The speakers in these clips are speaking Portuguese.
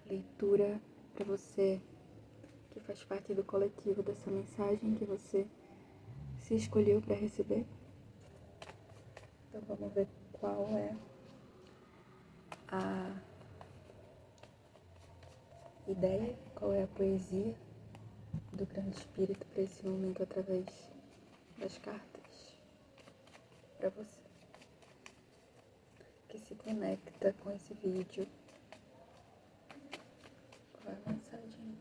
leitura para você que faz parte do coletivo dessa mensagem que você se escolheu para receber. Então vamos ver qual é a ideia, qual é a poesia do Grande Espírito para esse momento através das cartas para você que se conecta com esse vídeo. Qual é a mensagem?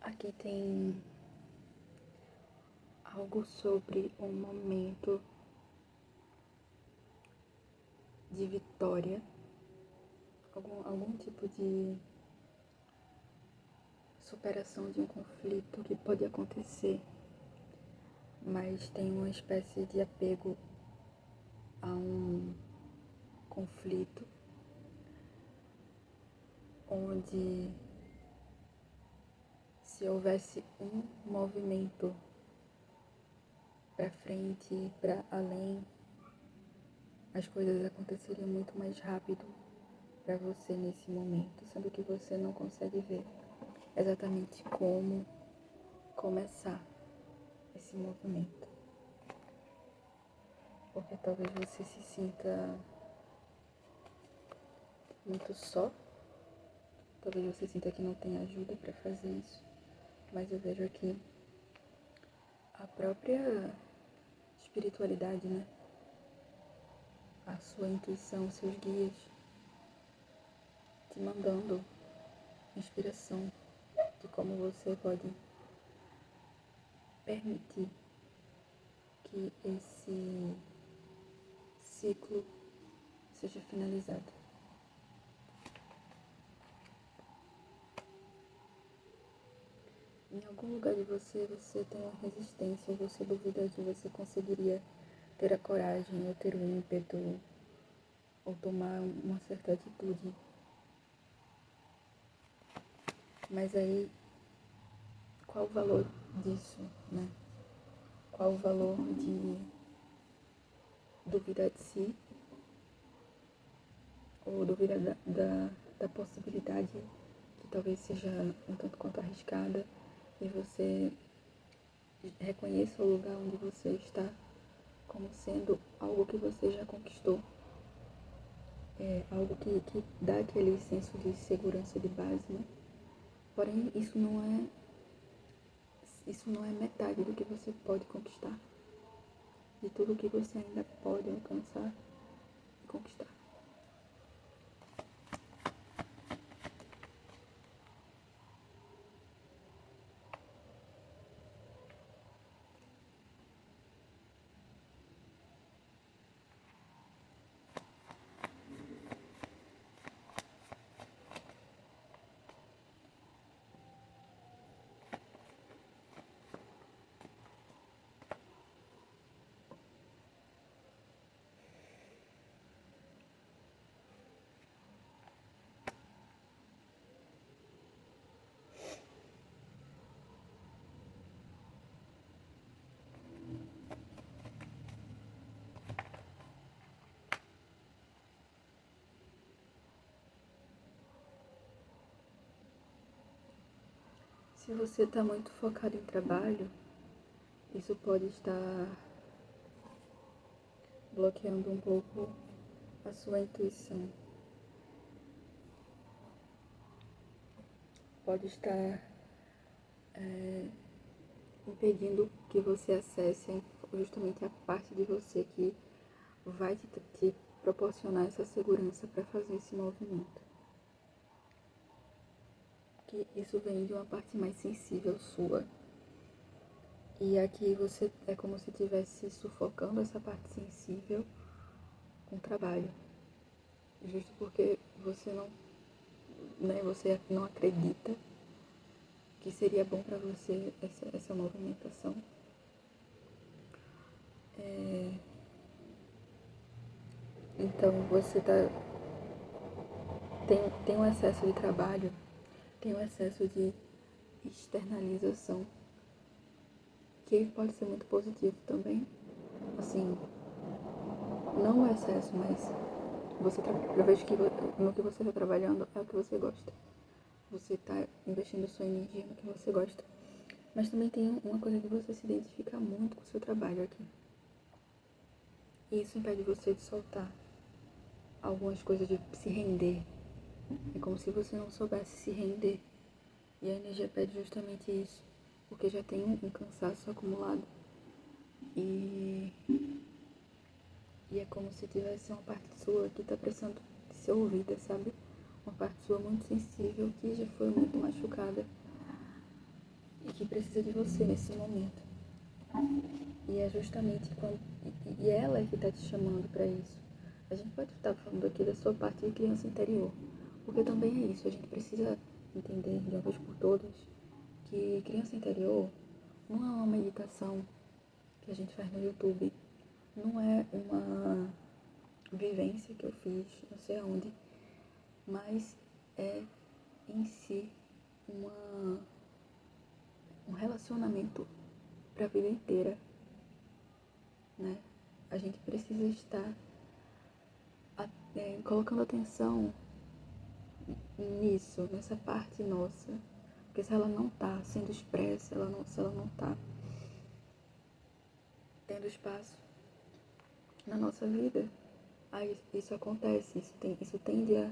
Aqui tem algo sobre um momento de vitória, algum tipo de superação de um conflito que pode acontecer, mas tem uma espécie de apego a um conflito onde, se houvesse um movimento para frente, para além, as coisas aconteceriam muito mais rápido para você nesse momento, sendo que você não consegue ver exatamente como começar esse movimento. Porque talvez você se sinta muito só, talvez você sinta que não tem ajuda para fazer isso, mas eu vejo aqui a própria espiritualidade, né? A sua intuição, seus guias te mandando inspiração de como você pode permitir que esse ciclo seja finalizado. Em algum lugar de você, você tem uma resistência, você duvida que você conseguiria ter a coragem, ou ter o ímpeto, ou tomar uma certa atitude. Mas aí, qual o valor disso, né? Qual o valor de duvidar de si, ou duvidar da possibilidade que talvez seja um tanto quanto arriscada, e você reconheça o lugar onde você está como sendo algo que você já conquistou, algo que dá aquele senso de segurança de base, né? Porém, isso não é metade do que você pode conquistar, de tudo que você ainda pode alcançar e conquistar. Se você está muito focado em trabalho, isso pode estar bloqueando um pouco a sua intuição. Pode estar impedindo que você acesse justamente a parte de você que vai te proporcionar essa segurança para fazer esse movimento. Que isso vem de uma parte mais sensível sua. E aqui você é como se estivesse sufocando essa parte sensível com trabalho. Justo porque você não acredita que seria bom para você essa movimentação. Então você tem um excesso de trabalho, tem um excesso de externalização, que pode ser muito positivo também. Assim, não o excesso, mas eu vejo que no que você está trabalhando é o que você gosta. Você está investindo sua energia no que você gosta. Mas também tem uma coisa de você se identificar muito com o seu trabalho aqui. E isso impede você de soltar algumas coisas, de se render. É como se você não soubesse se render. E a energia pede justamente isso. Porque já tem um cansaço acumulado. E é como se tivesse uma parte sua que está precisando de ser ouvida, sabe? Uma parte sua muito sensível, que já foi muito machucada. E que precisa de você nesse momento. E é justamente quando... E ela é que está te chamando para isso. A gente pode estar falando aqui da sua parte de criança interior. Porque também é isso. A gente precisa entender de uma vez por todas que criança interior não é uma meditação que a gente faz no YouTube. Não é uma vivência que eu fiz, não sei aonde. Mas é em si um relacionamento para a vida inteira, né? A gente precisa estar colocando atenção nisso, nessa parte nossa. Porque se ela não está sendo expressa, se ela não está tendo espaço na nossa vida, aí isso acontece, isso tende a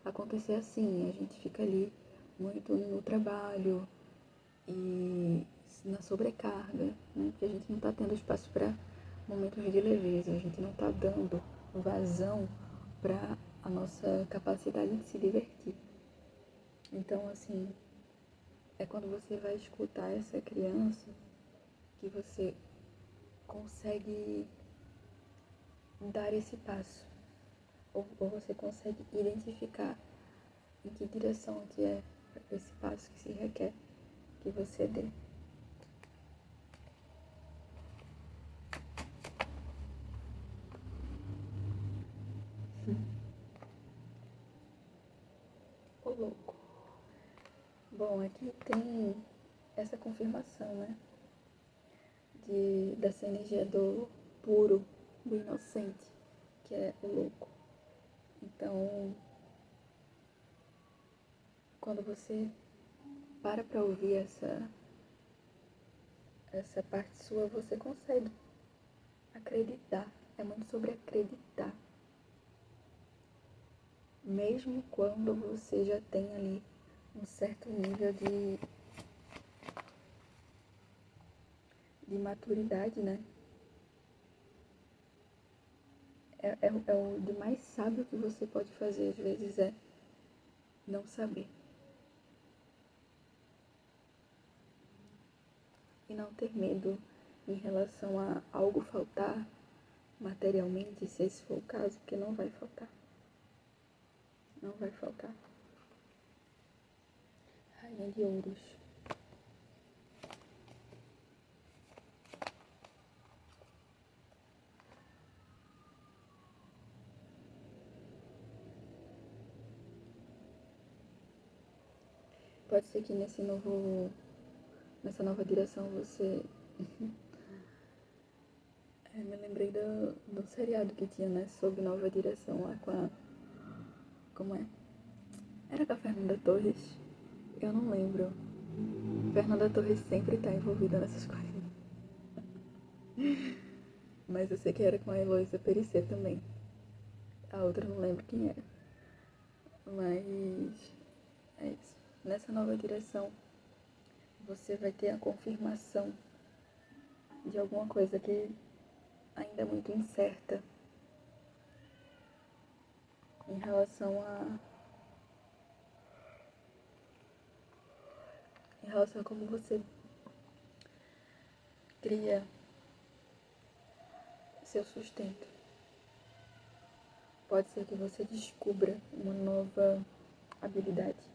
acontecer assim. A gente fica ali muito no trabalho e na sobrecarga, né? Porque a gente não está tendo espaço para momentos de leveza, a gente não está dando vazão para a nossa capacidade de se divertir. Então, assim, é quando você vai escutar essa criança que você consegue dar esse passo. Ou você consegue identificar em que direção que é esse passo que se requer que você dê. Ô louco. Bom, aqui tem essa confirmação, né? Dessa energia do puro, do inocente, que é o louco. Então, quando você para ouvir essa parte sua, você consegue acreditar. É muito sobre acreditar. Mesmo quando você já tem ali um certo nível de maturidade, né? É o de mais sábio que você pode fazer, às vezes, é não saber. E não ter medo em relação a algo faltar materialmente, se esse for o caso, porque não vai faltar. Não vai faltar. Rainha de Ouros. Pode ser que nessa nova direção você... me lembrei do seriado que tinha, né? Sobre nova direção lá com a... Como é? Era com a Fernanda Torres? Eu não lembro. Fernanda Torres sempre tá envolvida nessas coisas. Mas eu sei que era com a Heloísa Perissé também. A outra eu não lembro quem era. Mas é isso. Nessa nova direção, você vai ter a confirmação de alguma coisa que ainda é muito incerta. em relação a como você cria seu sustento. Pode ser que você descubra uma nova habilidade.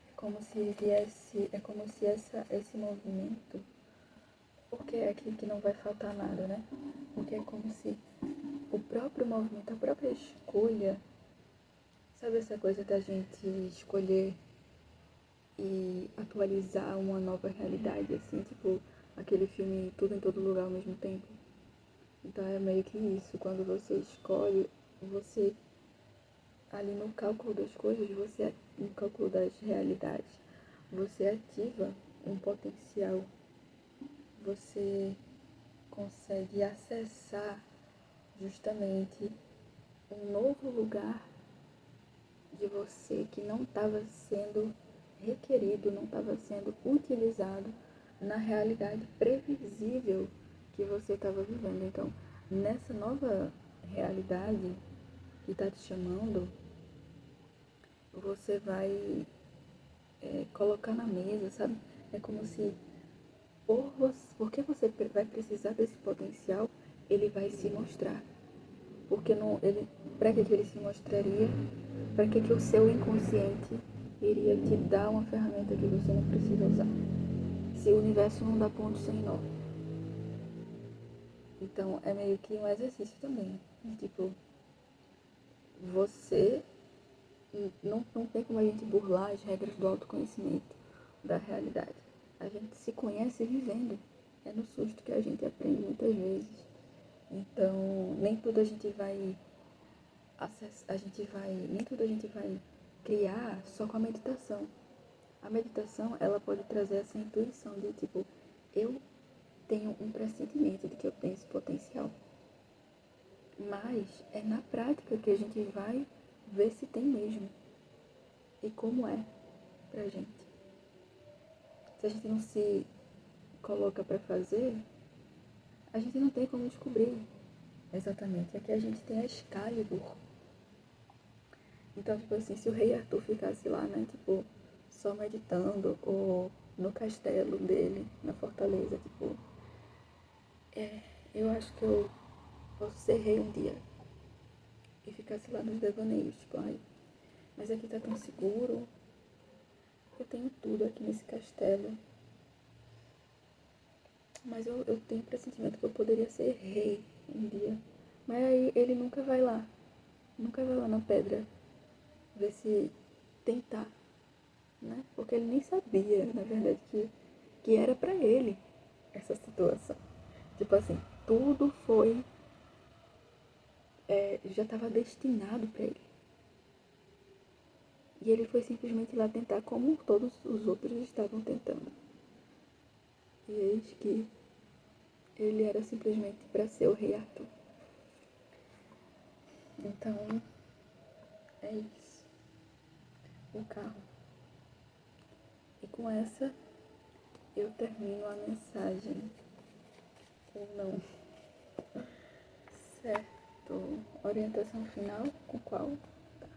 É como se esse movimento, porque é aqui que não vai faltar nada, né? Porque é como se o próprio movimento, a própria escolha, sabe essa coisa da gente escolher e atualizar uma nova realidade, assim, tipo aquele filme Tudo em Todo Lugar ao mesmo tempo? Então é meio que isso, quando você escolhe, você ali no cálculo das coisas, no cálculo das realidades, você ativa um potencial, você consegue acessar justamente um novo lugar de você que não estava sendo requerido, não estava sendo utilizado na realidade previsível que você estava vivendo. Então, nessa nova realidade que está te chamando, você vai colocar na mesa, sabe? É como se, porque você vai precisar desse potencial, ele vai se mostrar. Porque não, para que ele se mostraria? Para que o seu inconsciente iria te dar uma ferramenta que você não precisa usar? Se o universo não dá ponto sem nó. Então é meio que um exercício também. Tipo, você não tem como a gente burlar as regras do autoconhecimento, da realidade. A gente se conhece vivendo. É no susto que a gente aprende muitas vezes. Então, nem tudo a gente vai criar só com a meditação. A meditação, ela pode trazer essa intuição de tipo, eu tenho um pressentimento de que eu tenho esse potencial. Mas é na prática que a gente vai ver se tem mesmo. E como é pra gente. Se a gente não se coloca pra fazer, a gente não tem como descobrir exatamente. Aqui a gente tem a Excalibur. Então, tipo assim, se o rei Arthur ficasse lá, né, tipo, só meditando, ou no castelo dele, na fortaleza, tipo, eu acho que eu posso ser rei um dia. E ficasse lá nos devaneios, tipo, ai, mas aqui tá tão seguro, eu tenho tudo aqui nesse castelo. Mas eu tenho pressentimento que eu poderia ser rei um dia. Mas aí ele nunca vai lá na pedra, ver se tentar, né? Porque ele nem sabia, na verdade, que era pra ele essa situação. Tipo assim, tudo foi, já estava destinado pra ele. E ele foi simplesmente lá tentar como todos os outros estavam tentando. E eis que ele era simplesmente para ser o rei Arthur. Então, é isso. O carro. E com essa, eu termino a mensagem. Ou não. Certo. Orientação final com qual? Tá.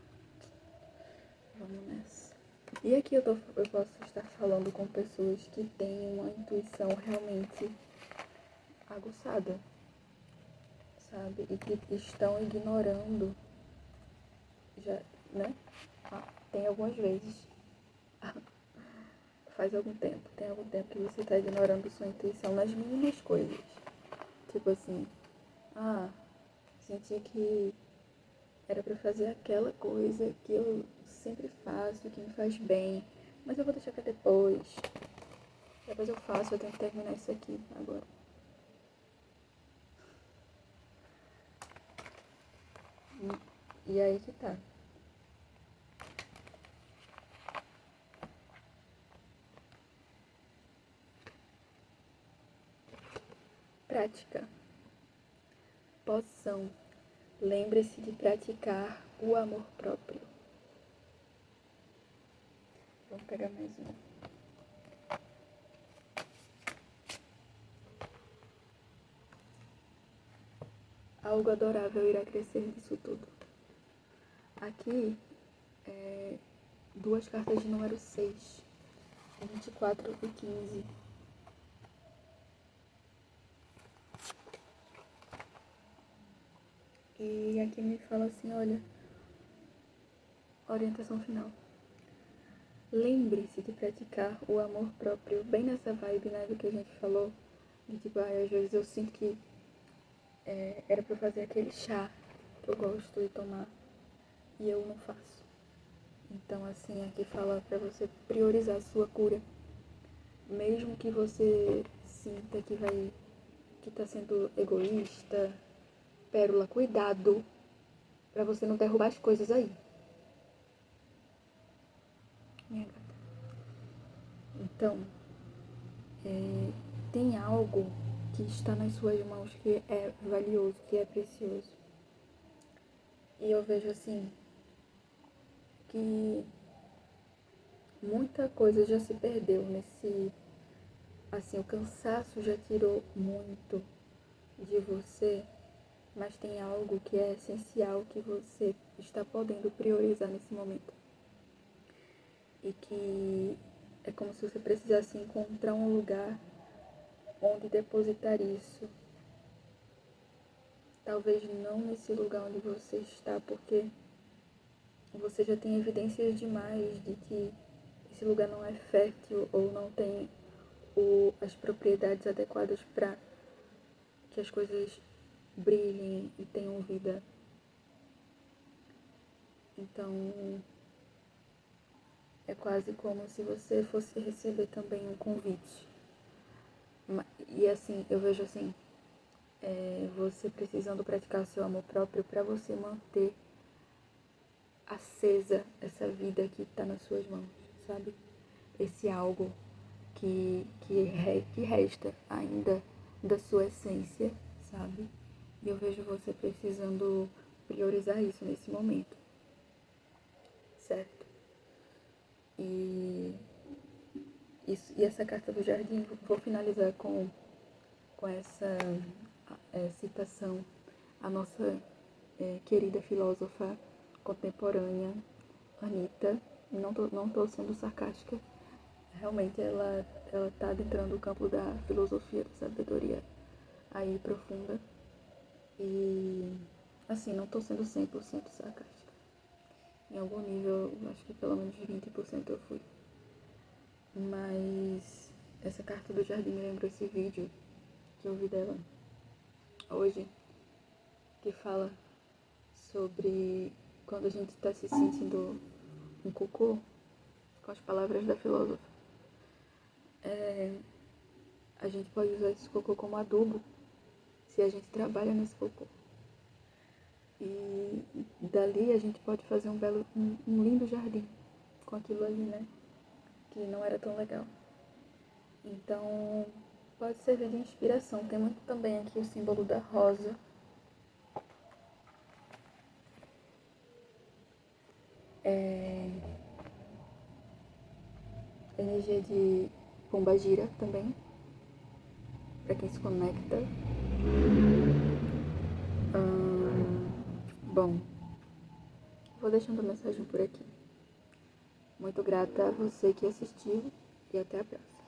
Vamos nessa. E aqui eu posso estar falando com pessoas que têm uma intuição realmente aguçada, sabe? E que estão ignorando, já, né? Tem algumas vezes, tem algum tempo que você está ignorando sua intuição nas mínimas coisas. Tipo assim, senti que era pra fazer aquela coisa que eu sempre faço, que me faz bem, mas eu vou deixar pra depois. Depois eu faço, eu tenho que terminar isso aqui agora. E aí que tá. Prática. Poção. Lembre-se de praticar o amor próprio. Vamos pegar mais um. algo adorável irá crescer disso tudo. Aqui, duas cartas de número 6, 24 e 15. E aqui me fala assim, olha, orientação final. Lembre-se de praticar o amor próprio, bem nessa vibe, né, do que a gente falou. De tipo, às vezes eu sinto que era pra eu fazer aquele chá que eu gosto de tomar e eu não faço. Então, assim, aqui fala pra você priorizar a sua cura. Mesmo que você sinta que tá sendo egoísta, pérola, cuidado pra você não derrubar as coisas aí. Minha gata. Então, tem algo que está nas suas mãos que é valioso, que é precioso. E eu vejo assim, que muita coisa já se perdeu nesse... Assim, o cansaço já tirou muito de você, mas tem algo que é essencial que você está podendo priorizar nesse momento. E que é como se você precisasse encontrar um lugar onde depositar isso. Talvez não nesse lugar onde você está, porque você já tem evidências demais de que esse lugar não é fértil ou não tem as propriedades adequadas para que as coisas brilhem e tenham vida. Então, é quase como se você fosse receber também um convite. E assim, eu vejo assim, você precisando praticar o seu amor próprio para você manter acesa essa vida que está nas suas mãos, sabe? Esse algo que resta ainda da sua essência, sabe? E eu vejo você precisando priorizar isso nesse momento, certo? E essa carta do jardim, vou finalizar com essa citação à nossa querida filósofa contemporânea, Anitta. Não tô sendo sarcástica, realmente ela tá adentrando o campo da filosofia, da sabedoria aí profunda. E assim, não tô sendo 100% sarcástica. Em algum nível, acho que pelo menos 20% eu fui. Mas essa carta do jardim me lembrou esse vídeo que eu vi dela hoje, que fala sobre quando a gente está se sentindo um cocô, com as palavras da filósofa. A gente pode usar esse cocô como adubo se a gente trabalha nesse cocô. E dali a gente pode fazer um lindo jardim com aquilo ali, né? Que não era tão legal. Então, pode servir de inspiração. Tem muito também aqui o símbolo da rosa. Energia de pombagira também, para quem se conecta. Bom, vou deixando a mensagem por aqui. Muito grata a você que assistiu e até a próxima.